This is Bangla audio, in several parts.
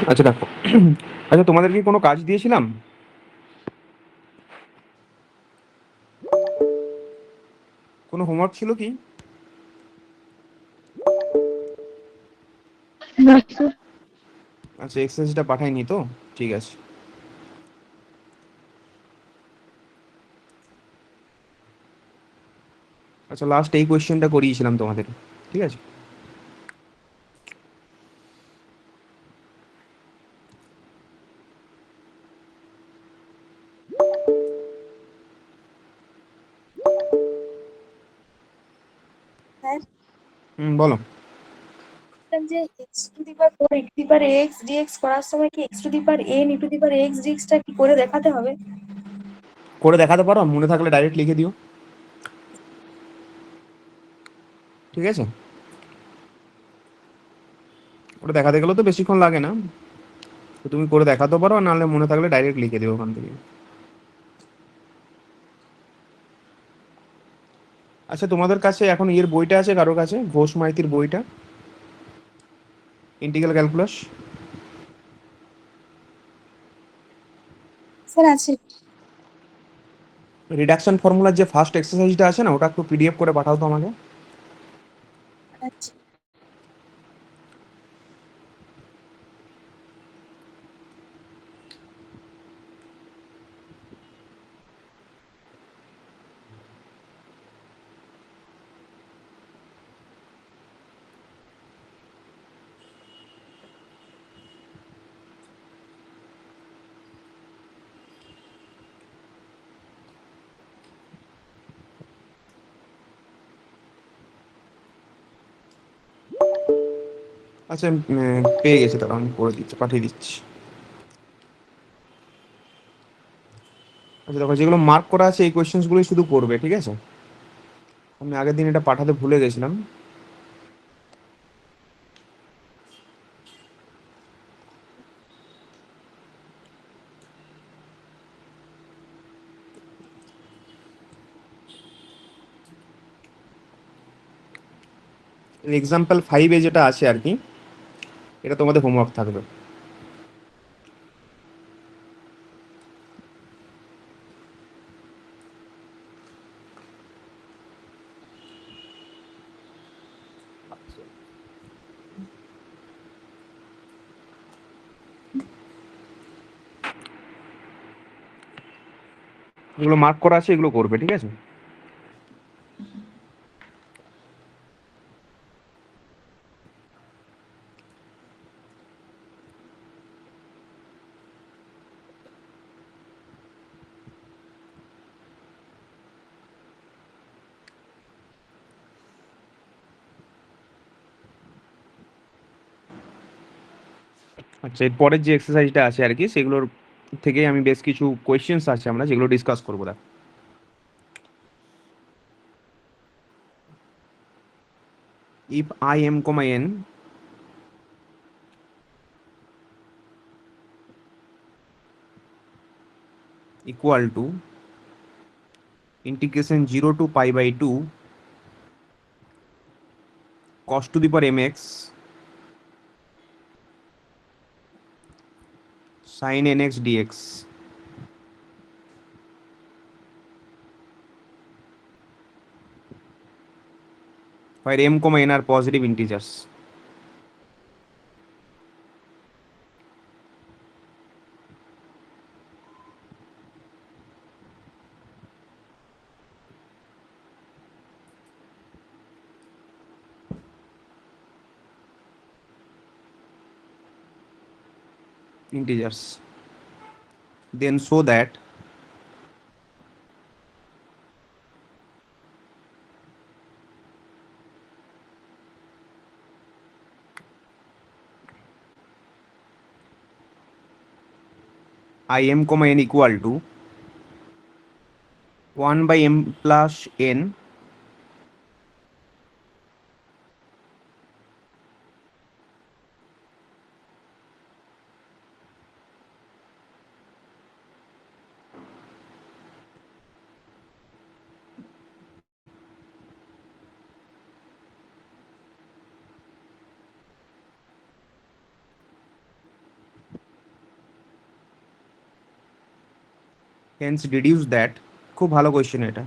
আচ্ছা দেখো, আচ্ছা তোমাদের কি কোনো কাজ দিয়েছিলাম? কোনো হোমওয়ার্ক ছিল কি? না স্যার। আচ্ছা, এক্সারসাইজটা পাঠাইনি তো, ঠিক আছে। আচ্ছা, লাস্ট এই কোয়েশ্চেনটা করিয়েছিলাম তোমাদের, ঠিক আছে। স্যার, বলো। বললাম যে x to the power 4 e to the power x dx করার সময় কি x to the power n e to the power x ডিএক্সটা কি করে দেখাতে হবে? করে দেখাতে পারো, মনে থাকলে ডাইরেক্ট লিখে দিও, ঠিক আছে। ওটা দেখাতে গেলে তো বেশিক্ষণ লাগে না, তো তুমি করে দেখাতে পারো, আর নাহলে মনে থাকলে ডাইরেক্ট লিখে দিও ওখান থেকে। আচ্ছা, তোমাদের কাছে এখন ইয়ের বইটা আছে কারো কাছে, ঘোষ মাইতির বইটা, ইন্টিগ্রাল ক্যালকুলাস? স্যার আছে। রিডাকশন ফর্মুলার যে ফার্স্ট এক্সারসাইজটা আছে না, ওটা একটু পিডিএফ করে পাঠাও তো আমাকে। আচ্ছা। আচ্ছা, পেয়ে গেছি, তারা আমি করে দিচ্ছি, পাঠিয়ে দিচ্ছি। আচ্ছা দেখো, যেগুলো মার্ক করা আছে এই কোয়েশ্চেন্সগুলোই শুধু করবে, ঠিক আছে। আমি আগের দিন এটা পাঠাতে ভুলে গেছিলাম। এক্সাম্পল 5-এ যেটা আছে আর কি, এটা তোমাদের হোমওয়ার্ক থাকবে। এগুলো মার্ক করা আছে, এগুলো করবে, ঠিক আছে। আচ্ছা, এর পরের যে এক্সারসাইজটা আছে আর কি, সেগুলোর থেকেই আমি বেশ কিছু কোয়েশ্চেন্স আছে আমরা যেগুলো ডিসকাস করবো। দেখ, if I M comma N equal to integration 0 to π/2 cos to the power mx sin nx dx, where m comma n are positive integers. Integers. Then show that I m comma n equal to 1 by m plus n hence deduce that, খুব ভালো কোয়েশ্চেন এটা।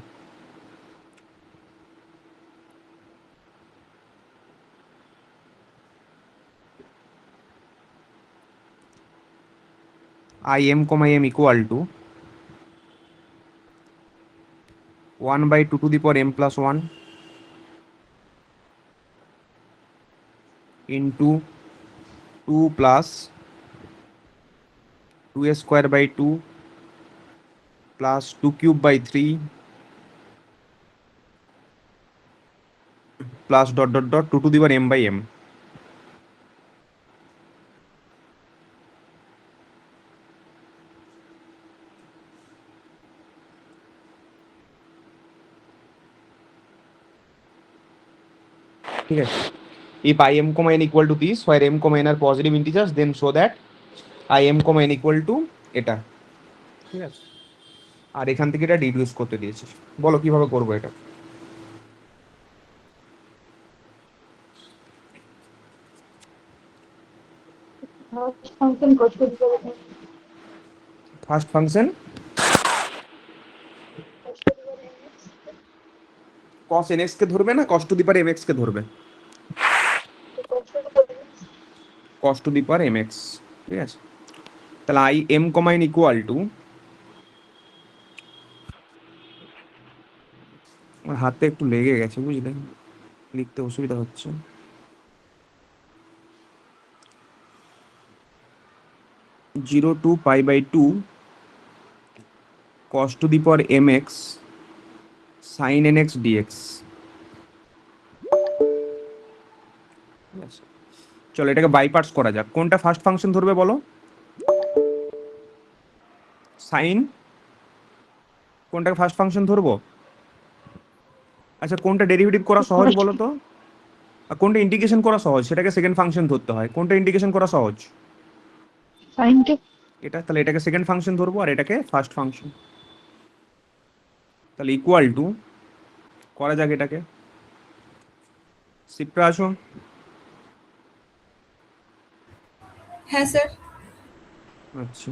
I m comma m equal to 1 by 2 to the power m plus 1 into 2 plus 2 square by 2 plus 2 cube by 3 plus dot dot dot 2 to the power m by m। ঠিক আছে, if I m comma n equal to this where m comma n are positive integers then show that I m comma n equal to এটা। ঠিক আছে, আর এখান থেকে এটা ডিডিউস করতে দিয়েছি। বলো কিভাবে করবো এটা। ফাংশন কষ্ট দিতে হবে। ফার্স্ট ফাংশন cos nx কে ধরবে না cos to the power mx কে ধরবে? cos to the power mx। ঠিক আছে, তাহলে I m comma n equal to, আমার হাতে একটু লেগে গেছে বুঝলে, লিখতে অসুবিধা হচ্ছে। 0 to pi by 2 cos to the power mx sin nx dx। ঠিক আছে, চলো এটাকে বাই পার্টস করা যাক। কোনটা ফার্স্ট ফাংশন ধরবে বলো? সাইন কোনটাকে ফার্স্ট ফাংশন ধরবো? আচ্ছা, কোনটা ডেরিভেটিভ করা সহজ বলো তো? আর কোনটা ইন্টিগ্রেশন করা সহজ সেটাকে সেকেন্ড ফাংশন ধরতে হয়। কোনটা ইন্টিগ্রেশন করা সহজ? সাইনকে এটা, তাহলে এটাকে সেকেন্ড ফাংশন ধরবো আর এটাকে ফার্স্ট ফাংশন। তাহলে ইকুয়াল টু করা যাক এটাকে। শিপ্রা আসো। হ্যাঁ স্যার। আচ্ছা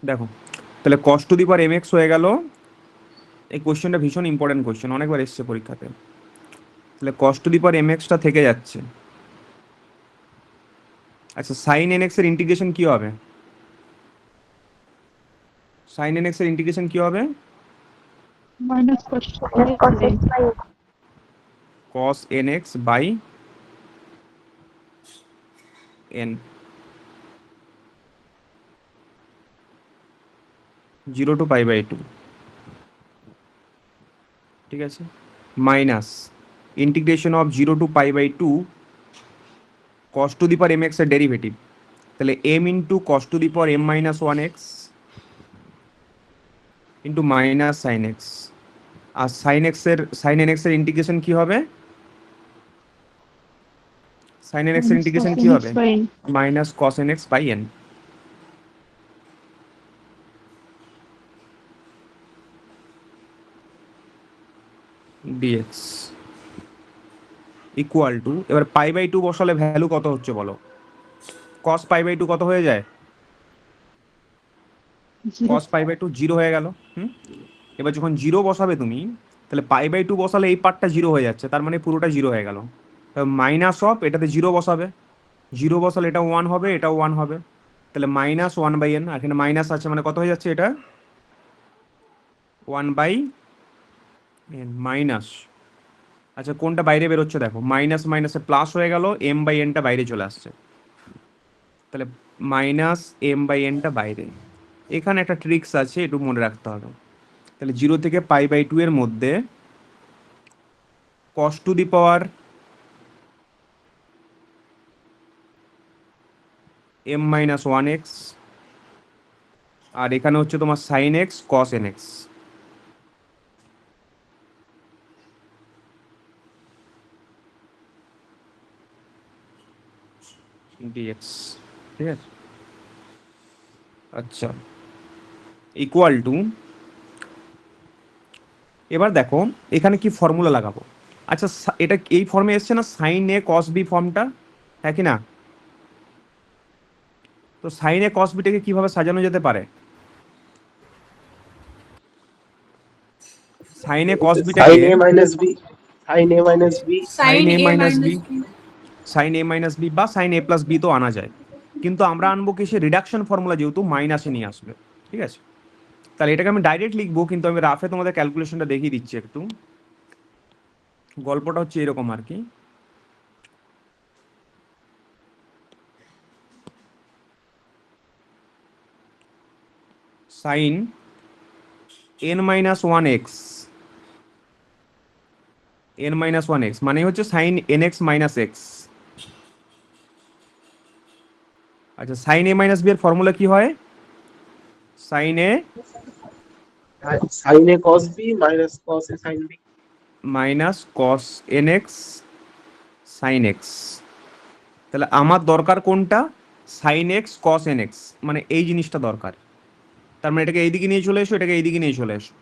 দেখো, তাহলে cos to the power mx হয়ে গেল। এই কোশ্চেনটা ভীষণ ইম্পর্টেন্ট কোশ্চেন, অনেকবার এসছে পরীক্ষাতে। তাহলে cos to the power mx টা থেকে যাচ্ছে। আচ্ছা, sin nx এর ইন্টিগ্রেশন কি হবে? sin nx এর ইন্টিগ্রেশন কি হবে? Minus cos nx by n, 0 to pi by 2। ঠিক আছে, minus integration of 0 to pi by 2 cos to the power mx এর ডেরিভেটিভ, তাহলে m into cos to the power m minus 1x into minus sine x. আর সাইন nx এর ইন্টিগ্রেশন কি হবে? সাইন nx এর ইন্টিগ্রেশন কি হবে? Minus cos nx by n। dx equal to, এবার পাই বাই 2 বসালে ভ্যালু কত হচ্ছে বলো? cos পাই বাই 2 কত হয়ে যায়? cos পাই বাই 2 জিরো হয়ে গেল। এবার যখন জিরো বসাবে তুমি, তাহলে পাই বাই 2 বসালে এই পার্টটা জিরো হয়ে যাচ্ছে, তার মানে পুরোটা জিরো হয়ে গেল। মাইনাস অফ এটাতে জিরো বসাবে, জিরো বসালে এটা 1 হবে, এটাও 1 হবে, তাহলে মাইনাস 1 বাই এন। আর এখানে মাইনাস আছে মানে কত হয়ে যাচ্ছে এটা? 1 বাই এন মাইনাস। আচ্ছা, কোনটা বাইরে বেরোচ্ছে দেখো, মাইনাস মাইনাসে প্লাস হয়ে গেল, এম বাই এনটা বাইরে চলে আসছে, তাহলে মাইনাস এম বাই এনটা বাইরে। এখানে একটা ট্রিক্স আছে, একটু মনে রাখতে হবে। তাহলে 0 থেকে পাই বাই 2 এর মধ্যে cos to the power m minus 1x, আর এখানে হচ্ছে তোমার sign x cos n x. Dx. ঠিক আছে, আচ্ছা ইকুয়াল টু, এবার দেখো এখানে কি ফর্মুলা লাগাবো। আচ্ছা, এটা এই ফর্মে এসছে না, সাইন এ কস বি ফর্মটা, হ্যাঁ কি না? তো সাইন এ কস বিটাকে কিভাবে সাজানো যেতে পারে? সাইন এ কস সাইন বিটাকে A minus B, sine A minus B. Sine Sin A A minus B, minus B. Sine A minus B বা সাইন এ প্লাস বি তো আনা যায়, কিন্তু আমরা আনবো কি সে রিডাকশন ফর্মুলা যেহেতু মাইনাসে নিয়ে আসবে, ঠিক আছে? তাহলে এটাকে আমি ডাইরেক্ট লিখবো, কিন্তু আমি রাফে তোমাদের ক্যালকুলেশনটা দেখিয়ে দিচ্ছি একটু। গল্পটা হচ্ছে এরকম আর কি। Sine n minus one x, n minus one x মানে হচ্ছে sine n x minus x. আচ্ছা, সাইন এ মাইনাস বি এর ফর্মুলা কি হয়? Sine A sine A cos B minus cos A sine B. Minus cos n x sine x. তাহলে আমার দরকার কোনটা? Sine x cos n x, মানে এই জিনিসটা দরকার। তার মানে এটাকে এইদিকে নিয়ে চলে এসো, এটাকে এইদিকে নিয়ে চলে এসো।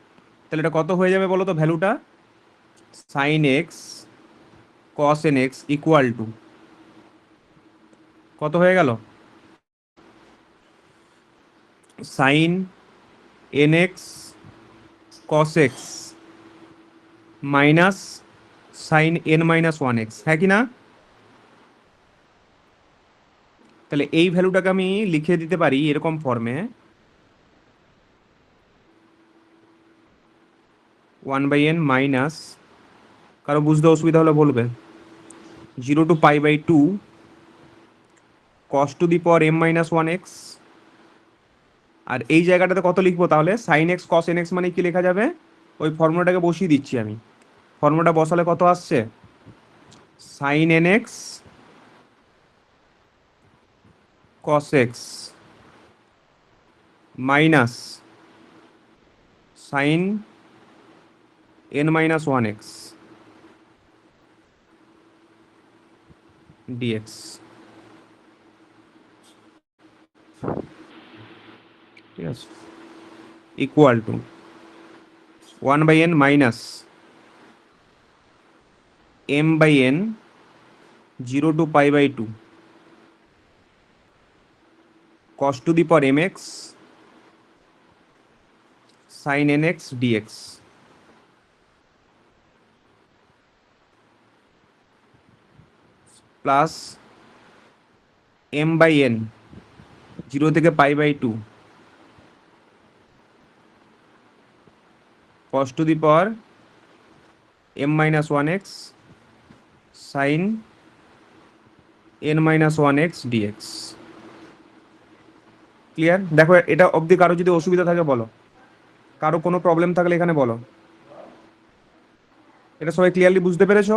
তাহলে এটা কত হয়ে যাবে বলো তো ভ্যালুটা? Sine x cos n x equal to কত হয়ে গেল? Sine n x cos x minus sine n minus one x, হ্যাঁ কি না? তাহলে এই ভ্যালুটাকে আমি লিখে দিতে পারি এরকম ফর্মে, ওয়ান বাই এন মাইনাস, কারো বুঝতে অসুবিধা হলে বলবে, 0 to π/2 cos to the power m minus one x. আর এই জায়গাটাতে কত লিখবো তাহলে? Sine x cos n x মানে কি লেখা যাবে? ওই ফর্মুলাটাকে বসিয়ে দিচ্ছি আমি। ফর্মুলাটা বসালে কত আসছে? Sine n x cos x minus sine n minus one x dx. ঠিক আছে, equal to 1/n minus m/n 0 to π/2 cos to the power mx sin nx dx plus m/n 0 থেকে π/2 cos to the power m minus one x sine n minus one x dx. Clear? দেখো এটা অবধি কারো যদি অসুবিধা থাকে বলো, কারো কোনো প্রবলেম থাকলে এখানে বলো। এটা সবাই ক্লিয়ারলি বুঝতে পেরেছো?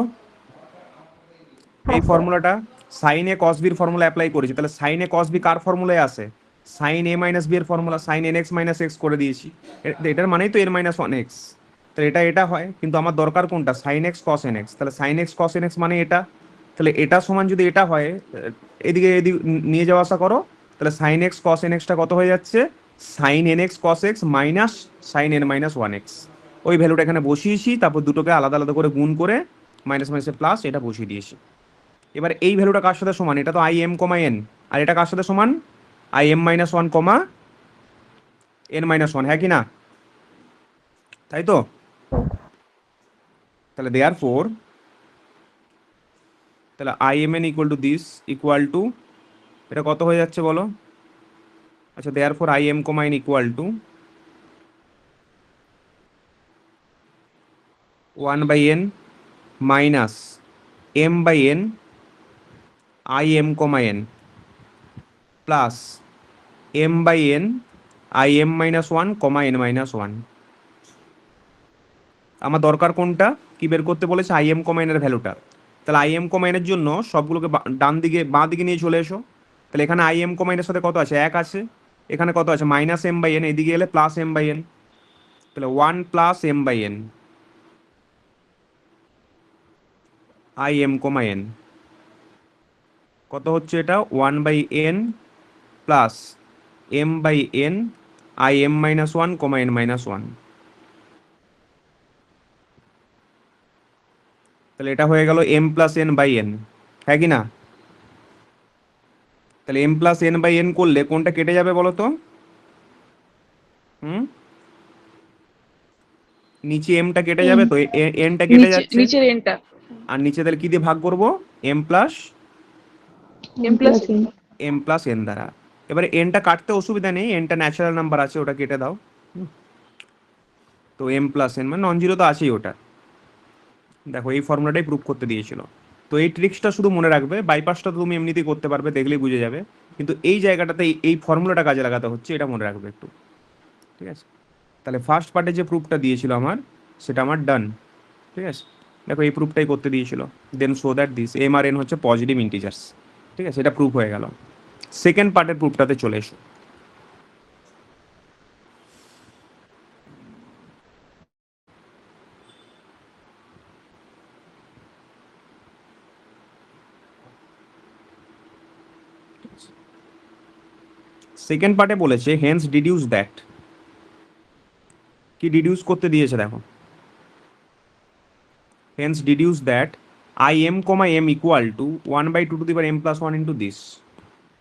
এই ফর্মুলাটা সাইন এ কস বির ফর্মুলা অ্যাপ্লাই করেছি, তাহলে সাইন এ কস বি কার ফর্মুলায় আসে? সাইন এ মাইনাস বি এর formula, sign n x minus x করে দিয়েছি। এটার মানেই তো এর মাইনাস ওয়ান এক্স। তাহলে এটা হয়, কিন্তু আমার দরকার কোনটা? Sine x cos n x. তাহলে sine x cos n x মানে এটা। তাহলে এটা সমান যদি এটা হয়, এদিকে এদিকে নিয়ে যাওয়া আসা করো, তাহলে সাইন এক্স কস এন এক্সটা কত হয়ে যাচ্ছে? Sine n x cos x minus sine n minus one x. ওই ভ্যালুটা এখানে বসিয়েছি, তারপর দুটোকে আলাদা আলাদা করে গুণ করে মাইনাস মাইনাসে প্লাস এটা বসিয়ে দিয়েছি। এবার এই ভ্যালুটা কার সাথে সমান? এটা তো আই এম কমা এন, আর এটা কার সাথে সমান? I M minus one comma N minus one, হ্যাঁ কি না? তাই তো? তাহলে দেয়ার ফোর, তাহলে I m n equal to this equal to, এটা কত হয়ে যাচ্ছে বলো? আচ্ছা, therefore I M comma N equal to 1/n minus m/n I M comma n plus m/n I M minus one comma N minus one. আমার দরকার কোনটা? কি বের করতে বলেছে? আই এম কমা এনের ভ্যালুটা। তাহলে আই এম কমা এনের জন্য সবগুলোকে ডান দিকে বাঁ দিকে নিয়ে চলে এসো। তাহলে এখানে আই এম কমা এনের সাথে কত আছে? এক আছে। এখানে কত আছে? মাইনাস m/n, এদিকে এলে প্লাস m/n। তাহলে 1 plus m/n I M comma N কত হচ্ছে? এটা 1/n plus m/n I M minus one comma N minus one. তাহলে এটা হয়ে গেল m plus N by N, হ্যাঁ কি না? তাহলে m plus N by N করলে কোনটা কেটে যাবে বলো তো? হুম, নিচে এমটা কেটে যাবে, তো এনটা কেটে যাচ্ছে, নিচের এনটা আর নিচে তাহলে কি দিয়ে ভাগ করব, এম প্লাস এন দ্বারা। এবারে এনটা কাটতে অসুবিধা নেই, এনটা ন্যাচারাল নাম্বার আছে, ওটা কেটে দাও। তো এম প্লাস এন মানে নন জিরো তো আছেই ওটা। দেখো এই ফর্মুলাটাই প্রুভ করতে দিয়েছিল। তো এই ট্রিক্সটা শুধু মনে রাখবে, বাইপাসটা তো তুমি এমনিতেই করতে পারবে, দেখলেই বুঝে যাবে, কিন্তু এই জায়গাটাতে এই ফর্মুলাটা কাজে লাগাতে হচ্ছে, এটা মনে রাখবে একটু। ঠিক আছে, তাহলে ফার্স্ট পার্টে যে প্রুফটা দিয়েছিল আমার, সেটা আমার ডান। ঠিক আছে, দেখো এই প্রুফটাই করতে দিয়েছিল। Then show that this m আর এন হচ্ছে পজিটিভ ইন্টিজার্স। ঠিক আছে, এটা প্রুফ হয়ে গেল। সেকেন্ড পার্টের প্রুফটাতে চলে এসো। সেকেন্ড পার্টে বলেছে হেন্স ডিডিউস দ্যাট। কি ডিডিউস করতে দিয়েছে দেখো, hence deduce that I M comma m equal to 1/2 m+1 into this.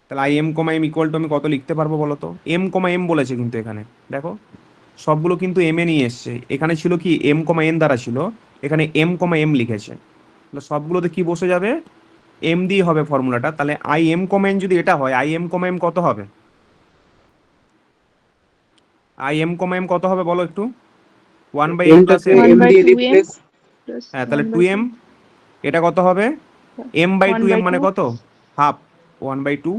তাহলে I M comma m equal to আমি কত লিখতে পারবো বলো তো, এম কমা এম বলেছে কিন্তু এখানে দেখো সবগুলো কিন্তু এম এ নিয়ে এসছে, এখানে ছিল কি এম কমা এন দ্বারা ছিল, এখানে এম কমা এম লিখেছে, তাহলে সবগুলোতে কি বসে যাবে, এম দিয়ে হবে ফর্মুলাটা। তাহলে আই এম কমা এন যদি এটা হয়, আই এম কমা এম কত হবে, আই এম কমা এম কত হবে বলো একটু, 1/m প্লাস এমটাকে এন। এম দিয়ে রিপ্লেস, হ্যাঁ তাহলে 2m, এটা কত হবে, m/2m মানে কত, হাফ, 1/2,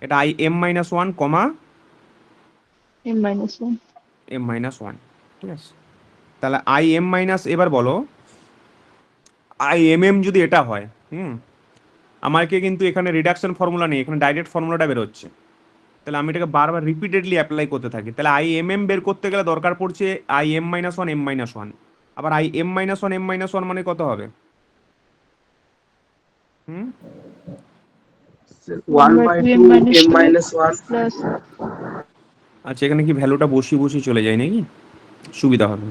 এটা I am minus one comma m-1। ঠিক আছে, তাহলে আই এম মাইনাস, এবার বলো আই এম এম যদি এটা হয়, আমাকে কিন্তু এখানে রিডাকশন ফর্মুলা নেই, এখানে ডাইরেক্ট ফর্মুলাটা বেরোচ্ছে, তাহলে আমি এটাকে বারবার রিপিটেডলি অ্যাপ্লাই করতে থাকি, তাহলে আই এম এম বের করতে গেলে দরকার পড়ছে I M minus one M minus one. আবার I M minus one M minus one মানে কত হবে, হুম 1/2 m-1 আচ্ছা, এখানে কি ভ্যালুটা বসিয়ে বসিয়ে চলে যায় নাকি, সুবিধা হবে।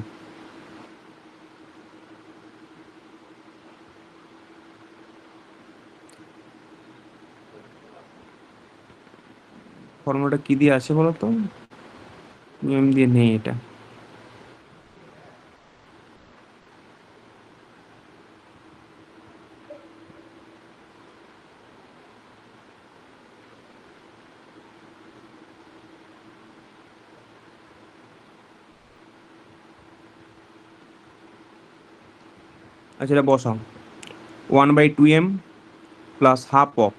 ফর্মুলাটা কি দিয়ে আছে বলো তো, এম দিয়ে নেই এটা। আচ্ছা এটা বসাও, 1/2m প্লাস হাফ অফ,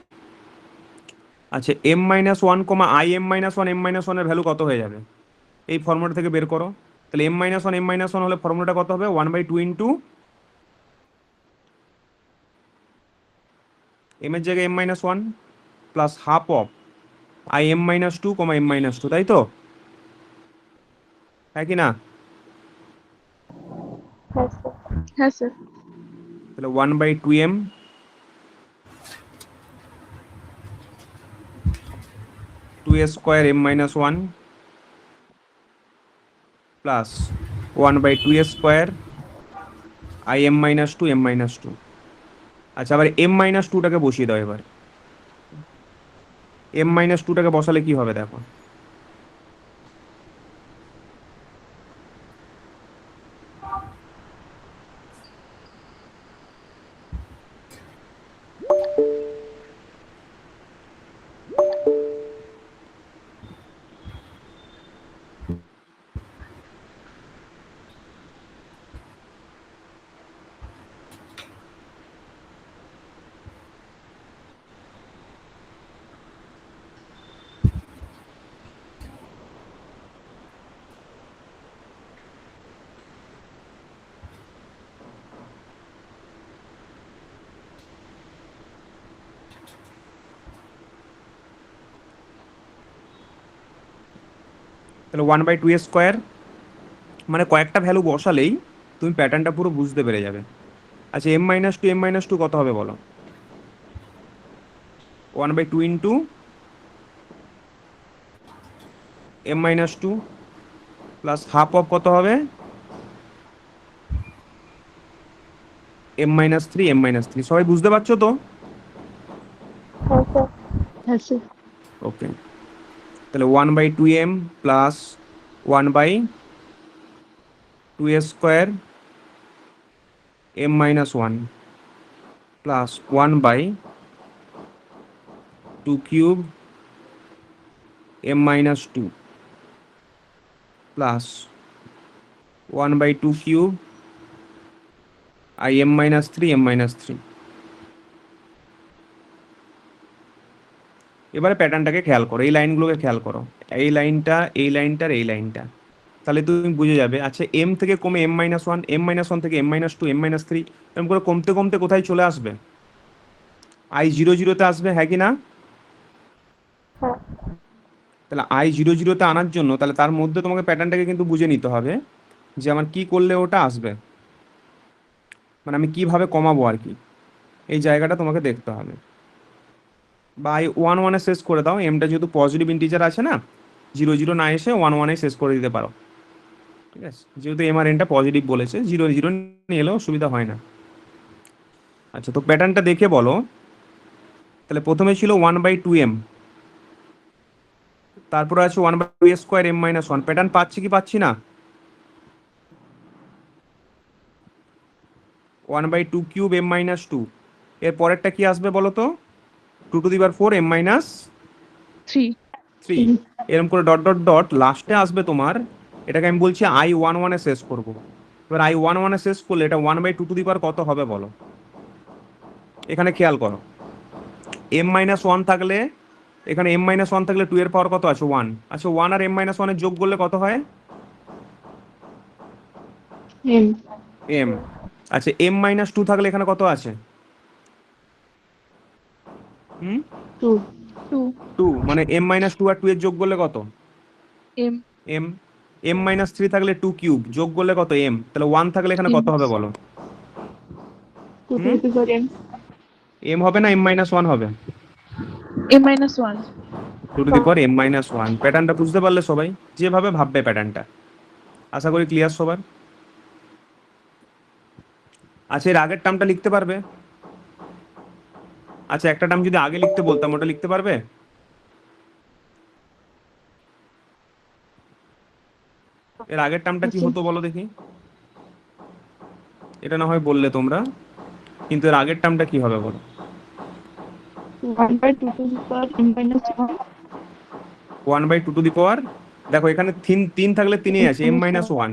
আচ্ছা M minus one comma I M minus one M minus ওয়ানের ভ্যালু কত হয়ে যাবে, এই ফর্মুলা থেকে বের করো। তাহলে M minus one M minus one হলে ফর্মুলাটা কত হবে, 1/2 ইন্টু এম এর জায়গায় M minus one plus half of I M minus two comma M minus two, তাই তো, হ্যাঁ কি না, হ্যাঁ স্যার তাহলে 1/2m 2 square m minus one plus 1/2 square I M minus two M minus two. আচ্ছা আবার এম মাইনাস টুটাকে বসিয়ে দাও এবার, এম মাইনাস টুটাকে বসালে কি হবে দেখো, তাহলে 1/2 স্কোয়ার মানে কয়েকটা ভ্যালু বসালেই তুমি প্যাটার্নটা পুরো বুঝতে পেরে যাবে। আচ্ছা এম মাইনাস টু কত হবে বলো, 1/2 into M minus two plus half of কত হবে, এম মাইনাস থ্রি। সবাই বুঝতে পারছো তো, হ্যাঁ স্যার ওকে। তাহলে 1/2m plus 1/, 2a square m minus 1 plus 1 by 2 cube m minus 2 plus 1 by 2 cube I m minus 3 m minus 3। এবারে প্যাটার্নটাকে খেয়াল করো, এই লাইনগুলোকে খেয়াল করো, এই লাইনটা, এই লাইনটার এই লাইনটা, তাহলে তুমি বুঝে যাবে। আচ্ছা, এম থেকে কমে m minus 1, m minus 1 থেকে m minus 2, m minus 3 এরকম করে কমতে কমতে কোথায় চলে আসবে? I 0 0-তে আসবে, হ্যাঁ কি না? হ্যাঁ। তাহলে I 0 0-তে আনার জন্য তাহলে তার মধ্যে তোমাকে প্যাটার্নটাকে কিন্তু বুঝে নিতে হবে যে আমার কি করলে ওটা আসবে, মানে আমি কিভাবে কমাবো আর কি, এই জায়গাটা তোমাকে দেখতে হবে। বা I 1 1-এ শেষ করে দাও, এমটা যেহেতু পজিটিভ ইন্টিজার আছে না, 0 0 না এসে 1 1-এ শেষ করে দিতে পারো, ঠিক আছে? যেহেতু এম আর এনটা পজিটিভ বলেছে, 0 0 নিয়ে এলেও সুবিধা হয় না। আচ্ছা, তো প্যাটার্নটা দেখে বলো। তাহলে প্রথমে ছিল 1/2m, তারপরে আছে 1/2 স্কোয়ার m minus 1। প্যাটার্ন পাচ্ছি কি পাচ্ছি না? 1/2 কিউব m minus 2, এর পরেরটা কি আসবে বলো তো? 2 to the power 4 m minus 3 3, এরকম করে ডট ডট ডট লাস্টে আসবে তোমার, এটাকে আমি বলছি I 1 1-এ শেষ করবো। এবার I 1 1-এ শেষ করলে এটা 1/2 to the power কত হবে বলো? এখানে খেয়াল করো, m minus 1 থাকলে, এখানে m minus 1 থাকলে 2 এর পাওয়ার কত আছে? 1। আচ্ছা, 1 আর m minus 1 এর যোগ করলে কত হয়? m m। আচ্ছা, m minus 2 থাকলে এখানে কত আছে? 2 2 2, মানে m minus 2 আর 2 এর যোগ করলে কত? m m। m minus 3 থাকলে 2 কিউব, যোগ করলে কত? m। তাহলে 1 থাকলে এখানে কত হবে বলো? 2 to the power m m হবে না m minus 1 হবে? m minus 1 2 to the power m minus 1। প্যাটার্নটা বুঝতে পারলে সবাই? যেভাবে ভাববে প্যাটার্নটা, আশা করি ক্লিয়ার সবার। আচ্ছা, এর আগের টার্মটা লিখতে পারবে? আচ্ছা, একটা টার্ম যদি আগে লিখতে বলতাম, ওটা লিখতে পারবে? এর আগের টার্মটা কি হতো বলো দেখি? এটা না হয় বললে তোমরা, কিন্তু এর আগের টার্মটা কি হবে বলো? 1/2 to the power m minus 1 1/2 to the power, দেখো এখানে 3 থাকলে 3ই আছে, m minus 1,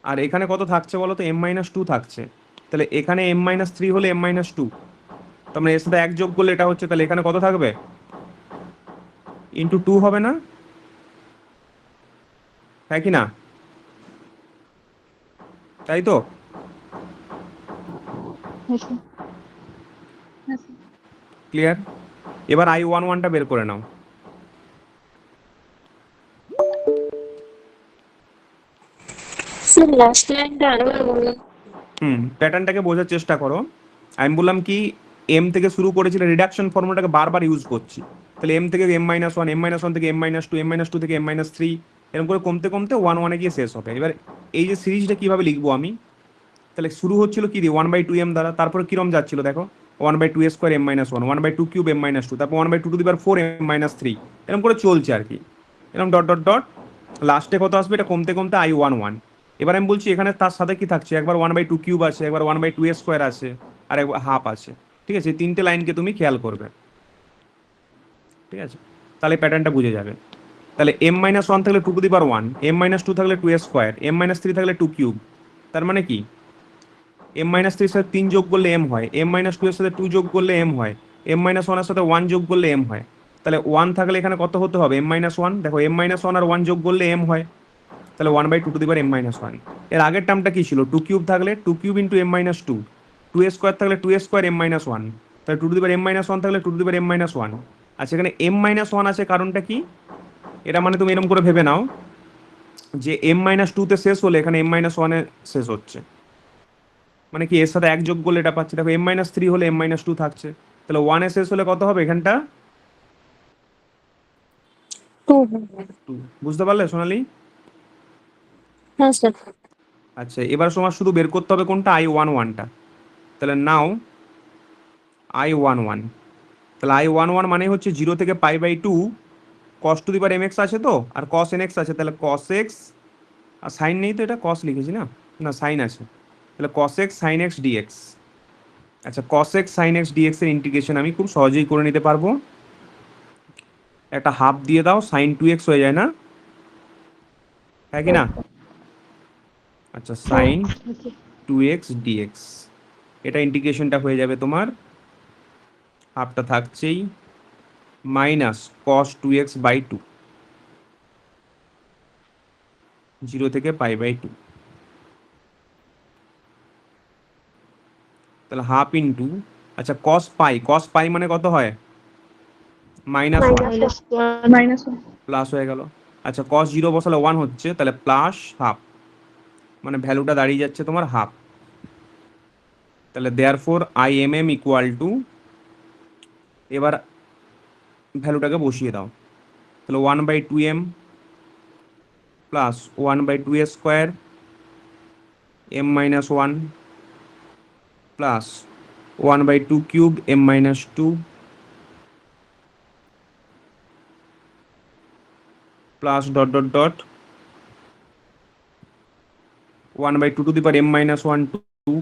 আর এখানে কত থাকছে বলো তো? m minus 2 থাকছে। তাহলে এখানে m minus 3 হলে m minus 2, তার মানে এর সাথে এক যোগ করলে এটা হচ্ছে, তাহলে এখানে কত থাকবে? ইন্টু 2 হবে না, হ্যাঁ কি না? তাই তো? yes sir yes sir clear? এবার I 1 1টা বের করে নাও। স্যার লাস্ট লাইনটা আরেকবার বলুন। প্যাটার্নটাকে বোঝার চেষ্টা করো। আমি বললাম কি, এম থেকে শুরু করেছিল, রিডাকশন ফর্মুলাটাকে বারবার ইউজ করছি। তাহলে এম থেকে m minus 1, m minus 1 থেকে m minus 2, m minus 2 থেকে m minus 3, এরকম করে কমতে কমতে 1 1-এ গিয়ে শেষ হবে। এবার এই যে সিরিজটা কিভাবে লিখবো আমি? তাহলে শুরু হচ্ছিল কি দিয়ে? 1/2m দ্বারা, তারপরে কিরম যাচ্ছিল দেখো, 1/2 square m minus 1, 1/2 cube m minus 2, তারপর 1/2 to the power 4 m minus 3, এরকম করে চলছে আর কি, এরকম ডট ডট ডট, লাস্টে কত আসবে? এটা কমতে কমতে I 1 1। এবার আমি বলছি এখানে তার সাথে কি থাকছে? একবার 1/2 কিউব আছে, একবার 1/2 স্কোয়ার আছে, আর একবার হাফ আছে, ঠিক আছে? এই তিনটে লাইনকে তুমি খেয়াল করবে, ঠিক আছে? তাহলে প্যাটার্নটা বুঝে যাবে। তাহলে m minus 1 থাকলে 2 to the power 1, m minus 2 থাকলে 2 স্কোয়ার, m minus 3 থাকলে 2 কিউব, তার মানে কি m minus 3 এর সাথে 3 যোগ করলে m হয়, m minus 2 এর সাথে 2 যোগ করলে m হয়, m minus 1 এর সাথে 1 যোগ করলে m হয়। তাহলে 1 থাকলে এখানে কত হতে হবে? m minus 1। দেখো m minus 1 আর 1 যোগ করলে m হয়, তাহলে 1/2 to the power m minus 1। এর আগের টার্মটা কি ছিল? 2 কিউব থাকলে 2 cube into m minus 2, 2 square থাকলে 2 স্কোয়ার m minus 1, তাহলে 2 to the power m minus 1 থাকলে 2 to the power m minus 1। আচ্ছা, এখানে m minus 1 আছে, কারণটা কি? এটা মানে তুমি এরকম করে ভেবে নাও যে m minus 2 তে শেষ হলে এখানে m minus 1-এ শেষ হচ্ছে, মানে কি এর সাথে এক যোগ করলে এটা পাচ্ছি। দেখো m minus 3 হলে m minus 2 থাকছে, তাহলে 1-এ শেষ হলে কত হবে এখানটা? 2 2। বুঝতে পারলে সোনালি? হ্যাঁ স্যার। আচ্ছা, এবার তোমার শুধু বের করতে হবে কোনটা? I 1 1টা। তাহলে নাও I 1 1, তাহলে I 1 1 মানে হচ্ছে 0 থেকে π/2 cos to the power mx আছে তো, আর cos nx আছে, তাহলে cos x আর সাইন নেই তো, এটা কস লিখেছি না, না সাইন আছে, তাহলে cos x sine x dx. আচ্ছা cos x sine x dx এর ইন্টিগ্রেশন আমি খুব সহজেই করে নিতে পারবো। একটা হাফ দিয়ে দাও, সাইন টু এক্স হয়ে যায় না, হ্যাঁ কি না? আচ্ছা সাইন টু এক্স ডিএক্স, এটা ইন্টিগ্রেশনটা হয়ে যাবে তোমার, হাফটা থাকছেই, minus cos two x by two, 0 থেকে পাই বাই টু, তাহলে হাফ ইন্টু, আচ্ছা কস পাই মানে কত হয়, মাইনাস ওয়ান, -1 প্লাস হয়ে গেল। আচ্ছা কস জিরো বসালে 1 হচ্ছে, তাহলে প্লাস হাফ, মানে ভ্যালুটা দাঁড়িয়ে যাচ্ছে তোমার হাফ। তাহলে therefore I m m equal to, এবার ভ্যালুটাকে বসিয়ে দাও, তাহলে 1/2m plus 1/2 square m minus one plus 1/2 cube m minus two plus dot dot dot 1/2 to the power m minus one two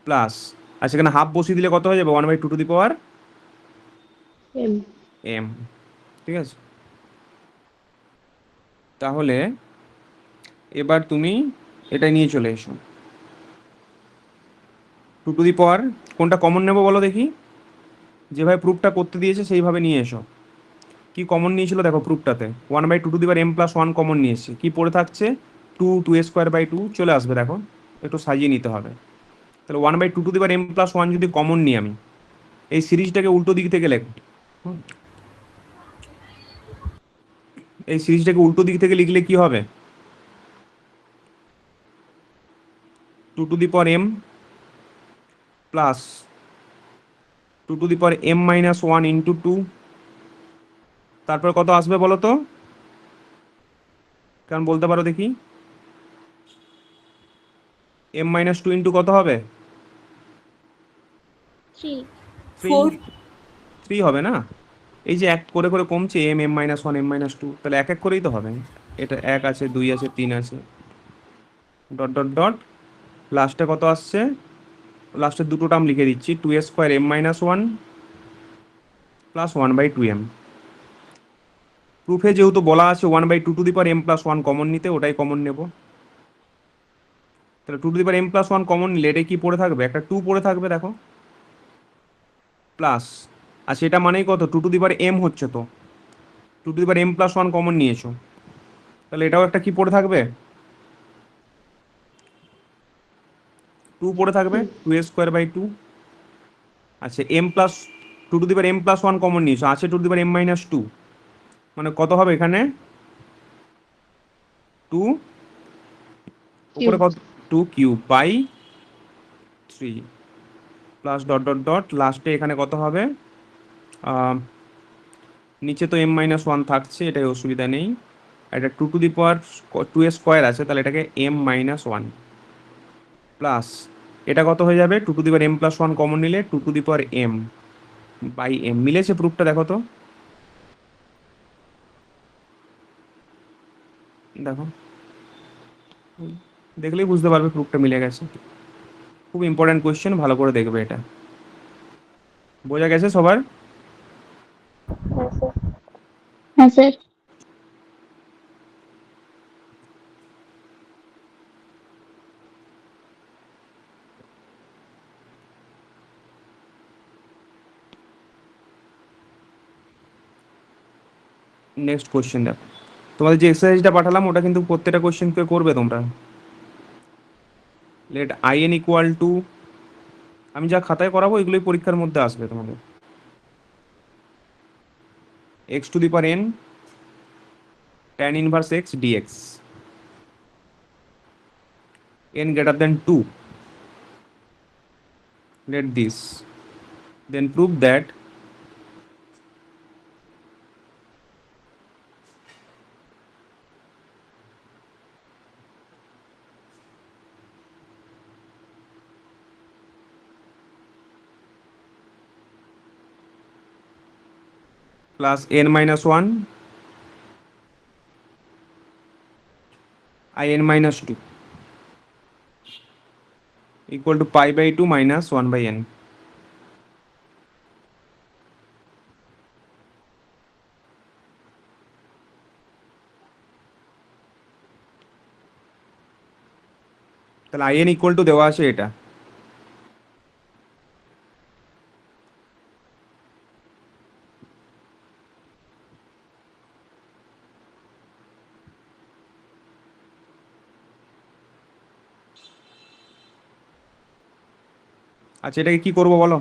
plus, আর সেখানে হাফ বসিয়ে দিলে কত হয়ে যাবে, 1/2 to the power m m, ঠিক আছে? তাহলে এবার তুমি এটা নিয়ে চলে এসো, টু টু দি পাওয়ার কোনটা কমন নেবো বলো দেখি, যেভাবে প্রুফটা করতে দিয়েছে সেইভাবে নিয়ে এসো। কি কমন নিয়েছিল দেখো প্রুফটাতে, 1/2 to the power m plus one common নিয়েছে, কি পড়ে থাকছে, টু স্কোয়ার বাই টু চলে আসবে, দেখো একটু সাজিয়ে নিতে হবে। তাহলে 1/2 to the power m plus one যদি কমন নিই আমি, এই সিরিজটাকে উল্টো দিক থেকে লেখ, এই সিরিজটাকে উল্টো দিক থেকে লিখলে কি হবে, two to the power m plus two to the power m minus one into two, তারপর কত আসবে বলো তো, কারণ বলতে পারো দেখি, m মাইনাস টু ইন্টু কত হবে, 3 থ্রি, 4 থ্রি হবে না, এই যে এক করে করে কমছে m minus one m minus two, তাহলে এক এক করেই তো হবে, এটা এক আছে, দুই আছে, তিন আছে, ডট ডট ডট, লাস্টে কত আসছে, লাস্টে দুটো টার্ম লিখে দিচ্ছি, two A square m minus one plus 1/2m। প্রুফে যেহেতু বলা আছে 1/2 to the power m plus one common নিতে, ওটাই কমন নেব। তাহলে two to the power m plus one common নিলে এটা কি পড়ে থাকবে, একটা টু পড়ে থাকবে দেখো, প্লাস, আর সেটা মানেই কত, two to the power m হচ্ছে তো, two to the power m plus one common নিয়েছো, তাহলে এটাও একটা কি পড়ে থাকবে, টু পড়ে থাকবে, two A square by two. আচ্ছা m plus, two to the power m plus one common নিয়েছো, আছে two to the power m minus two, মানে কত হবে এখানে, টু, উপরে কত, two cube by three plus dot dot dot, লাস্টে এখানে কত হবে, আহ, নিচে তো m মাইনাস ওয়ান থাকছে, এটাই অসুবিধা নেই, এটা two to the power two A square আছে, তাহলে এটাকে m মাইনাস ওয়ান প্লাস, এটা কত হয়ে যাবে, two to the power m plus one common নিলে two to the power m by m, মিলেছে প্রুফটা দেখো তো, দেখো দেখলেই বুঝতে পারবে প্রুফটা মিলে গেছে। খুব ইম্পর্ট্যান্ট কোয়েশ্চেন, ভালো করে দেখবে এটা, বোঝা গেছে সবার? হ্যাঁ স্যার। নেক্সট কোয়েশ্চেন দেখো, তোমাদের যে এক্সারসাইজটা পাঠালাম ওটা কিন্তু প্রত্যেকটা কোয়েশ্চেন করবে তোমরা। Let I N equal to, আমি যা খাতায় করাবো এগুলোই পরীক্ষার মধ্যে আসবে তোমাদের, x to the power N tan inverse x dx, n greater than 2, let this, then prove that plus n minus one i n minus two equal to pi by two minus one by n। তাহলে i n ইকুয়াল টু দেওয়া আছে এটা। আচ্ছা, এটাকে কি করবো বলো?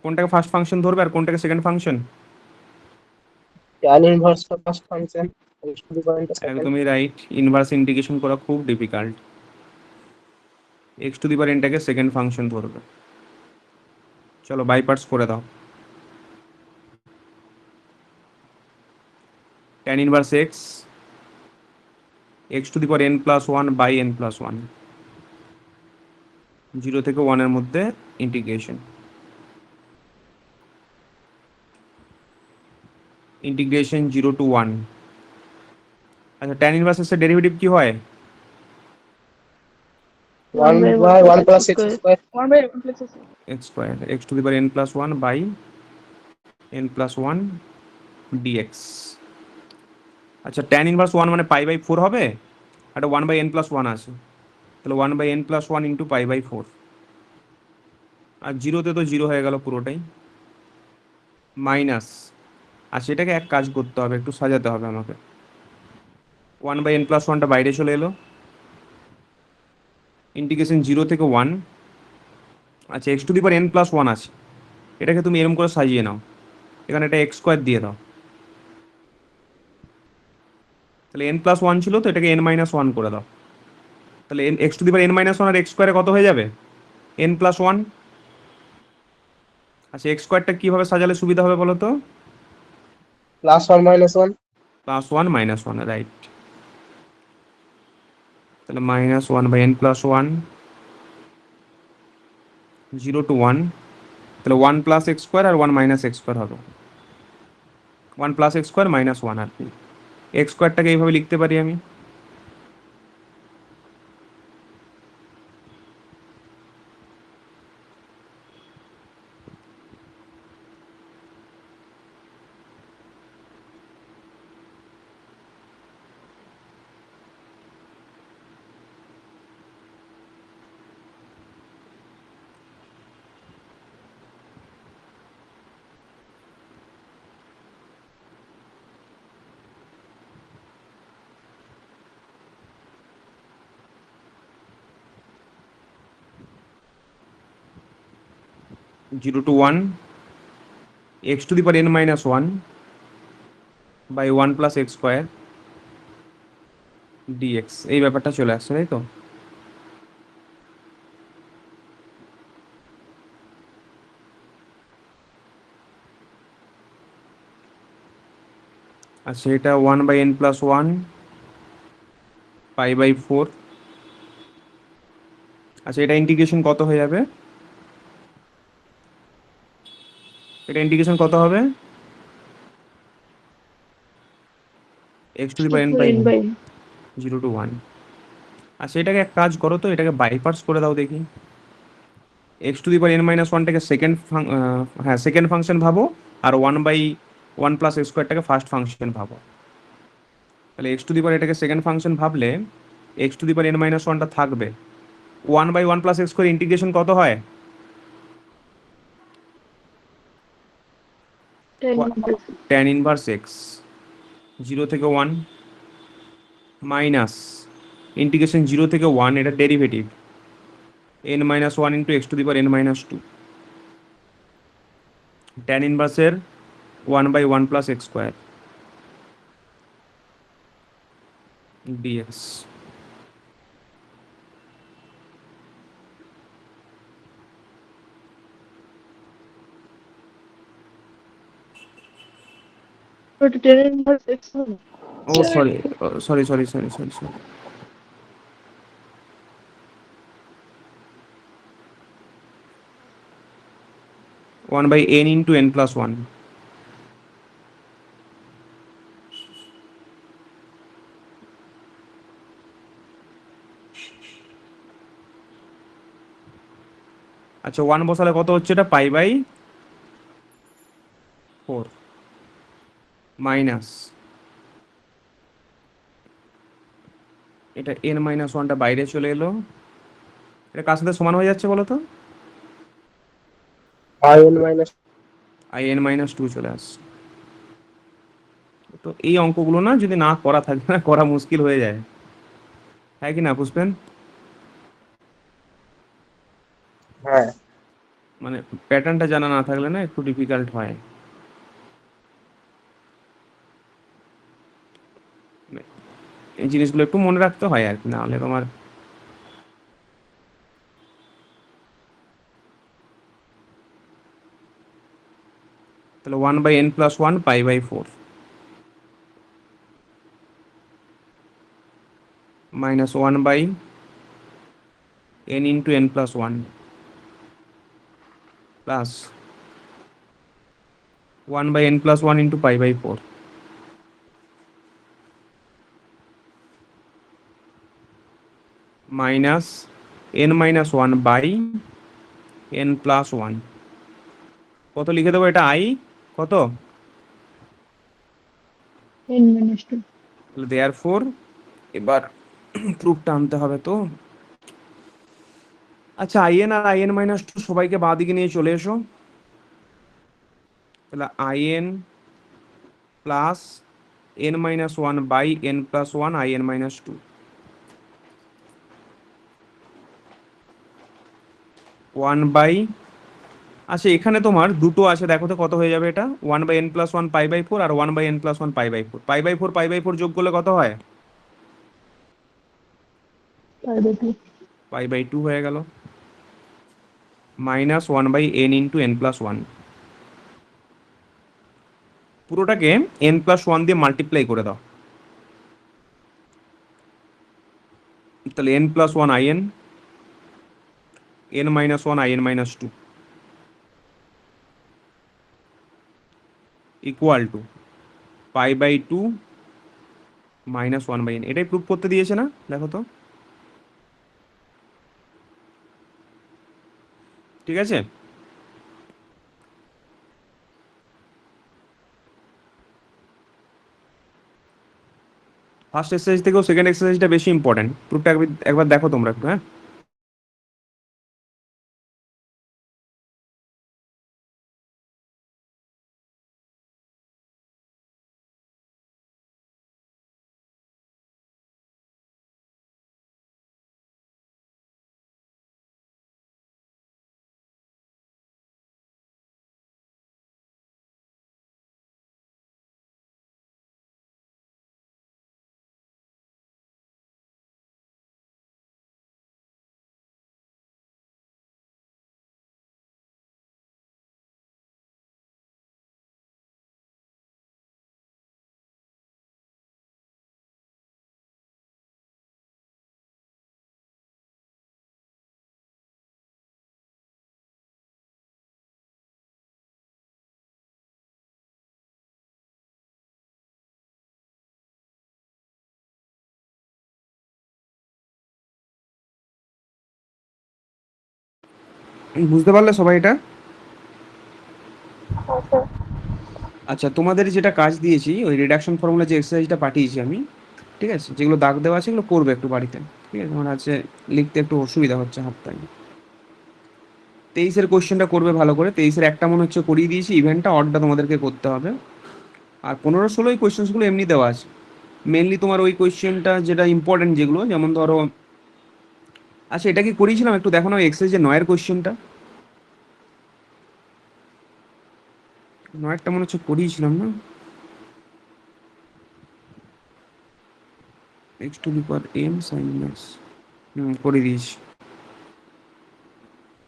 কোনটাকে ফার্স্ট ফাংশন ধরবে আর কোনটাকে সেকেন্ড ফাংশন? tan inverse का first function x to the power second একদমই রাইট। ইনভার্স ইন্টিগ্রেশন করা খুব difficult. X to the power এনটাকে সেকেন্ড ফাংশন ধরবে। চলো বাই পার্টস করে দাও। tan inverse x x to the power n plus one by n plus one, 0 থেকে 1 এর মধ্যে ইন্টিগ্রেশন। Integration 0 to 1। আচ্ছা, tan ইনভার্স এর ডেরিভেটিভ কি হয়? 1 by 1 plus x square 1 by 1 plus x x square x to the power n plus one by n plus one dx. আচ্ছা, tan ইনভার্স ওয়ান মানে পাই বাই ফোর হবে, আর 1 বাই এন প্লাস ওয়ান আছে, তাহলে 1 by n plus one into pi by four. আর জিরোতে তো জিরো হয়ে গেল পুরোটাই, মাইনাস। আর সেটাকে এক কাজ করতে হবে, একটু সাজাতে হবে আমাকে। 1 বাই এন প্লাস ওয়ানটা বাইরে চলে এলো, ইন্টিগ্রেশন 0 থেকে 1। আচ্ছা, x to the power n plus one আছে, এটাকে তুমি এরকম করে সাজিয়ে নাও, এখানে এটা এক্স স্কোয়ার দিয়ে দাও। তাহলে এন প্লাস ওয়ান ছিল তো, এটাকে এন মাইনাস ওয়ান করে দাও। তাহলে N x to the power N minus one আর এক্স স্কোয়ারে কত হয়ে যাবে? N plus one. আচ্ছা, এক্স স্কোয়ারটা কীভাবে সাজালে সুবিধা হবে বলো তো? plus 1 minus 1 plus one minus one, right. তাহলে minus one by n plus one, 0 to 1। তাহলে 1 প্লাস এক্স স্কোয়ার আর 1 মাইনাস এক্স স্কোয়ার হবে, 1 plus x square minus one. আর কি এক্স স্কোয়ারটাকে এইভাবে লিখতে পারি আমি, zero to one x to the power N minus one by one plus x square dx. এই ব্যাপারটা চলে আসছে, তাই তো? আচ্ছা, এটা 1 by n plus one pi by four. আচ্ছা, এটা ইন্টিগ্রেশন কত হয়ে যাবে? এটা ইন্টিগ্রেশন কত হবে? X to the power N by n by n 0 to 1। আচ্ছা, এটাকে এক কাজ করো তো, এটাকে বাইপার্টস করে দাও দেখি। X to the power N minus ওয়ানটাকে সেকেন্ড, হ্যাঁ সেকেন্ড ফাংশন ভাবো, আর 1 বাই 1 প্লাস এক্স স্কোয়ারটাকে ফার্স্ট ফাংশন ভাবো। তাহলে এক্স টু দি পাওয়ার এটাকে সেকেন্ড ফাংশন ভাবলে x to the power N minus ওয়ানটা থাকবে। 1 by 1 plus x square integration কত হয়? 10 inverse tan ইনভার্স এক্স 0 থেকে 1 মাইনাস ইন্টিগ্রেশন 0 থেকে 1, এটা derivative n minus one into x to the power N minus two, tan ইনভার্সের 1 by 1 plus x square dx. but 10 inverse x হবে। ও sorry sorry sorry sorry sorry sorry, 1/n into n plus 1. আচ্ছা 1 বসালে কত হচ্ছে, এটা π/4 মাইনাস এটা n-1টা বাইরে চলে এলো, এটা কার সাথে সমান হয়ে যাচ্ছে বলো তো? in minus in-2 চলে আসছে। তো এই অঙ্কগুলো না যদি না করা থাকে না, করা মুশকিল হয়ে যায়, হ্যাঁ কি না পুষ্পেন? হ্যাঁ মানে প্যাটার্নটা জানা না থাকলে না একটু ডিফিকাল্ট হয়। মানে এই জিনিসগুলো একটু মনে রাখতে হয় আর কি, না হলে তোমার তাহলে 1/n plus 1 π/4 minus 1/n into n plus 1 plus 1/n plus 1 into π/4 minus n-1/n plus 1। কত লিখে দেবো এটা? i কত? n minus 2. তাহলে দেয়ারফোর এবার প্রুফটা আনতে হবে তো। আচ্ছা in আর in-2 সবাইকে বাঁ দিকে নিয়ে চলে এসো। তাহলে in plus n-1/n plus 1 in-2 1/, আচ্ছা এখানে তোমার দুটো আছে, দেখো তো কত হয়ে যাবে এটা? 1/n plus 1 π/4 আর 1/n plus 1 π/4, π/4 যোগ করলে কত হয়? π/2. π/2 হয়ে গেল, মাইনাস 1/n ইন্টু n প্লাস 1। পুরোটাকে n প্লাস 1 দিয়ে মাল্টিপ্লাই করে দাও, তাহলে n প্লাস 1 in, n-1 in-2 equal to π/2 মাইনাস 1/n। এটাই প্রুফ করতে দিয়েছে না, দেখো তো। ঠিক আছে, ফার্স্ট এক্সারসাইজ থেকেও সেকেন্ড এক্সারসাইজটা বেশি ইম্পর্টেন্ট। প্রুফটা একবার দেখো তোমরা একটু, হ্যাঁ। বুঝতে পারলে সবাই এটা? আচ্ছা তোমাদের যেটা কাজ দিয়েছি, ওই রিডাকশন ফর্মুলা যে এক্সারসাইজটা পাঠিয়েছি আমি, ঠিক আছে, যেগুলো দাগ দেওয়া আছে এগুলো করবে একটু বাড়িতে, ঠিক আছে? আমার আছে লিখতে একটু অসুবিধা হচ্ছে হাতটায়। 23-এর কোয়েশ্চেনটা করবে ভালো করে। 23-এর একটা মনে হচ্ছে করিয়ে দিয়েছি, ইভেন্টটা অডটা তোমাদেরকে করতে হবে। আর 15-16 কোয়েশ্চেন্সগুলো এমনি দেওয়া আছে, মেনলি তোমার ওই কোয়েশ্চেনটা যেটা ইম্পর্টেন্ট যেগুলো, যেমন ধরো, আচ্ছা এটা কি করিয়েছিলাম একটু দেখো না, ওই এক্সারসাইজের 9-এর কোয়েশ্চেনটা, 9-এরটা মনে হচ্ছে করিয়েছিলাম না? x⁴m sin x, করে দিয়েছি,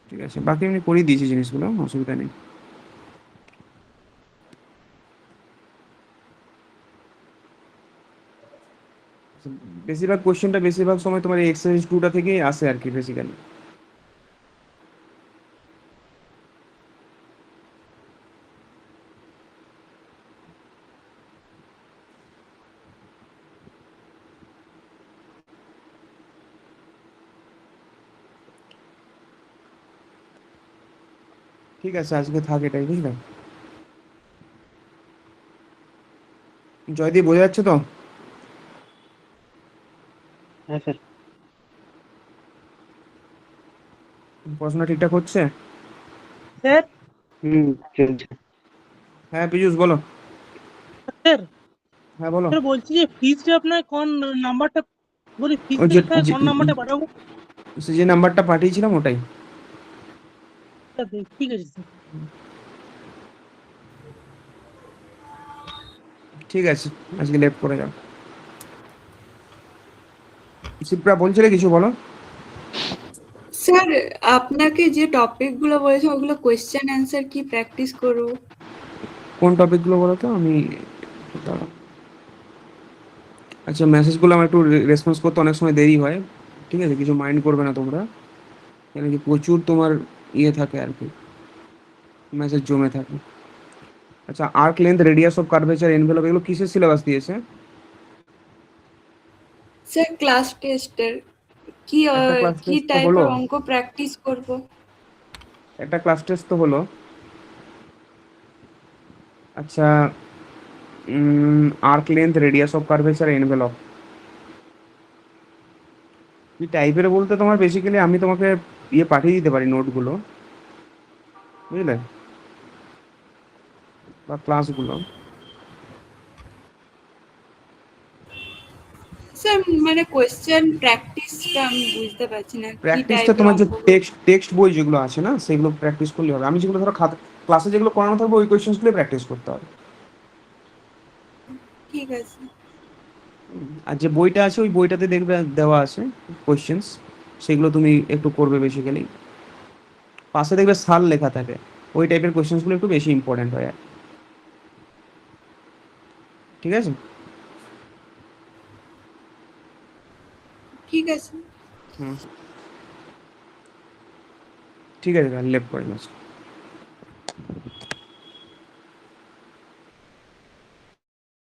ঠিক আছে। বাকি এমনি করিয়ে দিয়েছি জিনিসগুলো, অসুবিধা নেই। বেশিরভাগ কোয়েশ্চেনটা বেশিরভাগ সময় তোমার এই এক্সারসাইজ 2টা থেকেই আসে আর কি বেসিক্যালি। ঠিক আছে, আজকে থাক এটাই, বুঝলে? জয়দীপ, বোঝা যাচ্ছে তো? হ্যাঁ স্যার। পড়াশোনা ঠিকঠাক হচ্ছে? স্যার হুম, চলছে। হ্যাঁ পীযূষ, বলো। স্যার হ্যাঁ বলো। স্যার বলছি যে ফিজটা আপনার কোন নাম্বারটা, বলি ওই ফিজটা যে স্যার কোন নাম্বারটা পাঠাবো? যে নাম্বারটা পাঠিয়েছিলাম ওটাই। স্যার ঠিক আছে স্যার। ঠিক আছে, আজকে লেট করে যাও। শিপ্রা বলছিলে কিছু, বলো। স্যার আপনাকে যে টপিকগুলো বলেছে ওগুলো কোয়েশ্চেন অ্যান্সার কি প্র্যাকটিস করব? কোন টপিকগুলো বলো তো, আমি দাঁড়াও। আচ্ছা, মেসেজগুলো আমার একটু রেসপন্স করতে অনেক সময় দেরি হয়, ঠিক আছে? কিছু মাইন্ড করবে না তোমরা, কেন কি প্রচুর তোমার ইয়ে থাকে আর কি, মেসেজ জমে থাকে। আচ্ছা, arc length, radius of curvature, envelope, এগুলো কিসের সিলেবাস দিয়েছে? স্যার ক্লাস টেস্টের কি একটা ক্লাস কি টেস্ট তো হলো, টাইপের অঙ্ক প্র্যাকটিস করব? একটা ক্লাস টেস্ট তো হলো। আচ্ছা, arc length, radius of curvature, envelope, কি টাইপের বলতে তোমার বেসিক্যালি আমি তোমাকে ইয়ে পাঠিয়ে দিতে পারি নোটগুলো, বুঝলে, বা ক্লাসগুলো। স্যার মানে কোয়েশ্চেন প্র্যাকটিসটা আমি বুঝতে পারছি না কি প্র্যাকটিসটা টাইপের তোমার যে অঙ্কগুলো। টেক্সট বই যেগুলো আছে না, সেগুলো প্র্যাকটিস করলে হবে। আমি যেগুলো ধরো খাতা ক্লাসে যেগুলো করানো থাকবে ওই কোয়েশ্চেন্সগুলো প্র্যাকটিস করতে হবে। ঠিক আছে। আর যে বইটা আছে ওই বইটাতে দেখবে দেওয়া আছে কোয়েশ্চেন্স, সেগুলো তুমি একটু করবে বেসিক্যালি। পাশে দেখবে সাল লেখা থাকে, ওই টাইপের কোয়েশ্চেন্সগুলো একটু বেশি ইম্পর্টেন্ট হয় আর। ঠিক আছে? ঠিক আছে। হুম, ঠিক আছে, তাহলে লেফট করে নিচ্ছি।